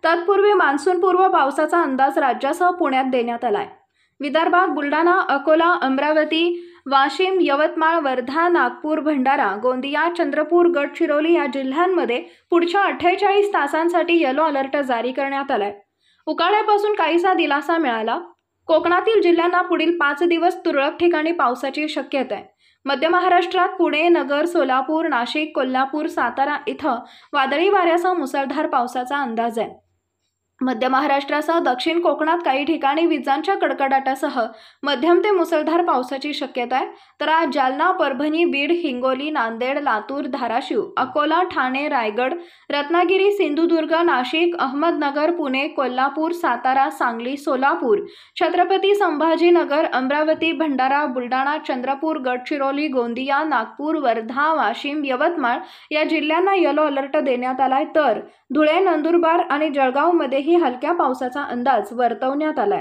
तत्पूर्वी मान्सूनपूर्व पावसाचा अंदाज राज्यासह पुण्यात देण्यात आलाय। विदर्भात बुलढाणा, अकोला, अमरावती, वाशिम, यवतमाळ, वर्धा, नागपूर, भंडारा, गोंदिया, चंद्रपूर, गडचिरोली या जिल्ह्यांमध्ये पुढच्या 48 तासांसाठी येलो अलर्ट जारी करण्यात आलाय। उकाड्यापासून काहीसा दिलासा मिळाला। कोकणातील जिल्ह्यांना पुढील 5 दिवस तुरळक ठिकाणी पावसाची शक्यता आहे। मध्य महाराष्ट्रात पुणे, नगर, सोलापूर, नाशिक, कोल्हापूर, सातारा इथं वादळी वाऱ्यासह मुसळधार पावसाचा अंदाज आहे। मध्य महाराष्ट्रासह दक्षिण कोकणात काही ठिकाणी विजांच्या कडकडाटासह मध्यम ते मुसळधार पावसाची शक्यता आहे। तर आज जालना, परभणी, बीड, हिंगोली, नांदेड, लातूर, धाराशिव, अकोला, ठाणे, रायगड, रत्नागिरी, सिंधुदुर्ग, नाशिक, अहमदनगर, पुणे, कोल्हापूर, सातारा, सांगली, सोलापूर, छत्रपती संभाजीनगर, अमरावती, भंडारा, बुलढाणा, चंद्रपूर, गडचिरोली, गोंदिया, नागपूर, वर्धा, वाशिम, यवतमाळ या जिल्ह्यांना येलो अलर्ट देण्यात आलाय। तर धुळे, नंदुरबार आणि जळगावमध्येही हलक्या पावसाचा अंदाज वर्तवण्यात आलाय।